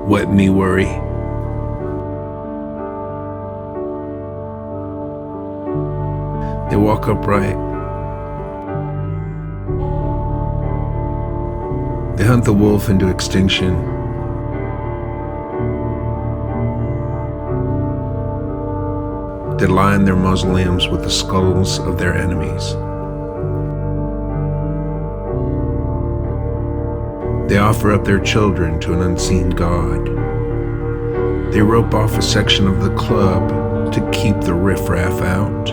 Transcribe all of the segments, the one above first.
Wet me worry. They walk upright. They hunt the wolf into extinction. They line their mausoleums with the skulls of their enemies. They offer up their children to an unseen god. They rope off a section of the club to keep the riffraff out.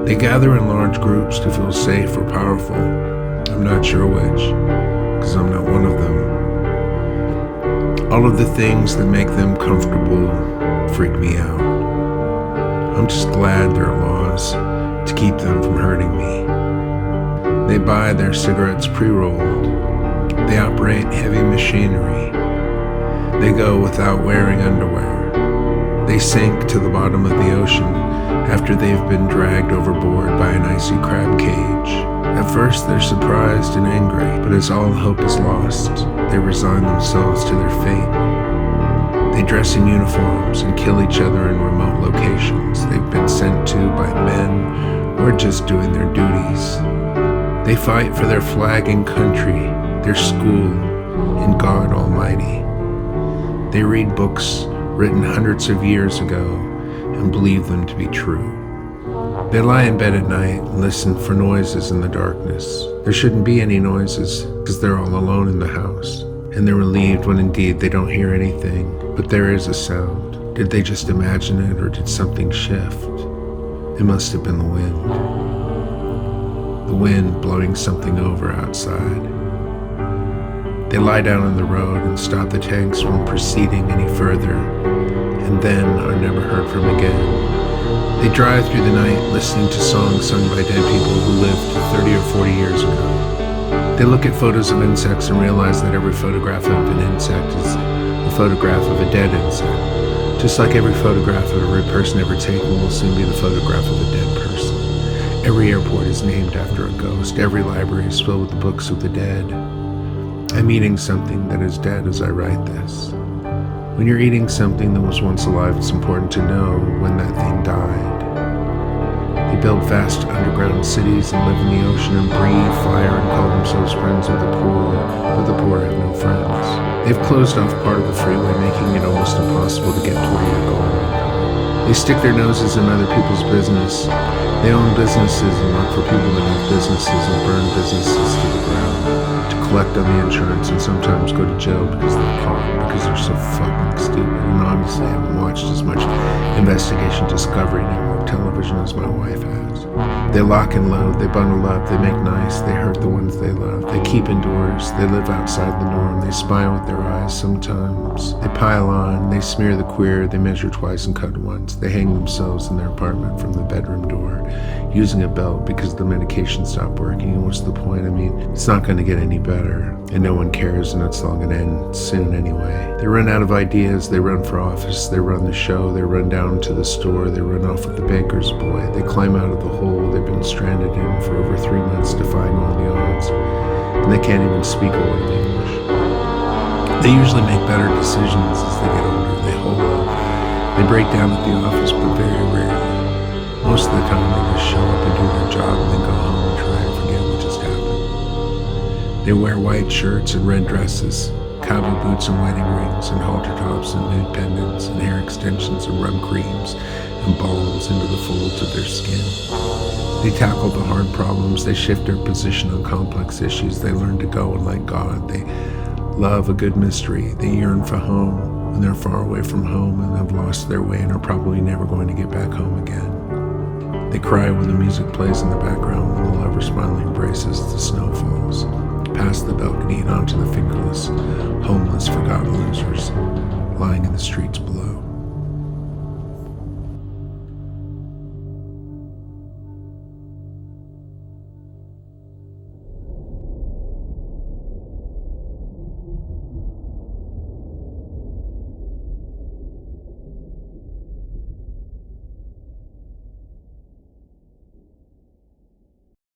They gather in large groups to feel safe or powerful. I'm not sure which, because I'm not one of them. All of the things that make them comfortable freak me out. I'm just glad there are laws to keep them from hurting me. They buy their cigarettes pre-rolled. They operate heavy machinery. They go without wearing underwear. They sink to the bottom of the ocean after they've been dragged overboard by an icy crab cage. At first they're surprised and angry, but as all hope is lost, they resign themselves to their fate. They dress in uniforms and kill each other in remote locations they've been sent to by men who are just doing their duties. They fight for their flag and country, their school, and God Almighty. They read books written hundreds of years ago and believe them to be true. They lie in bed at night and listen for noises in the darkness. There shouldn't be any noises because they're all alone in the house, and they're relieved when indeed they don't hear anything, but there is a sound. Did they just imagine it, or did something shift? It must have been the wind. The wind blowing something over outside. They lie down on the road and stop the tanks from proceeding any further, and then are never heard from again. They drive through the night listening to songs sung by dead people who lived 30 or 40 years ago. They look at photos of insects and realize that every photograph of an insect is a photograph of a dead insect. Just like every photograph of every person ever taken will soon be the photograph of a dead person. Every airport is named after a ghost. Every library is filled with the books of the dead. I'm eating something that is dead as I write this. When you're eating something that was once alive, it's important to know when that thing died. They build vast underground cities and live in the ocean and breathe fire and call themselves friends of the poor, but the poor have no friends. They've closed off part of the freeway, making it almost impossible to get to where you're going. They stick their noses in other people's business. They own businesses and work for people that have businesses and burn businesses to the ground, to collect on the insurance and sometimes go to jail because they're caught, because they're so fucking stupid. And obviously I haven't watched as much Investigation Discovery Network television as my wife has. They lock and load, they bundle up, they make nice, they hurt the ones they love, they keep indoors, they live outside the norm, they spy with their eyes sometimes, they pile on, they smear the queer, they measure twice and cut once, they hang themselves in their apartment from the bedroom door using a belt because the medication stopped working. And what's the point? I mean, it's not going to get any better, and no one cares, and it's all going to end soon anyway. They run out of ideas, they run for office, they run the show, they run down to the store, they run off with the baker's boy, they climb out of the hole they've been stranded in for over 3 months, defying all the odds, and they can't even speak a word of English. They usually make better decisions as they get older. They hole up, they break down at the office, but very rarely. Most of the time they just show up and do their job and then go home and try and forget what just happened. They wear white shirts and red dresses, cowboy boots and wedding rings, and halter tops and nude pendants, and hair extensions and rub creams, and balls into the folds of their skin. They tackle the hard problems, they shift their position on complex issues, they learn to go and let God, they love a good mystery, they yearn for home, and they're far away from home and have lost their way and are probably never going to get back home again. They cry when the music plays in the background, when the lover smilingly embraces as the snow falls, past the balcony and onto the fingerless, homeless, forgotten losers lying in the streets below.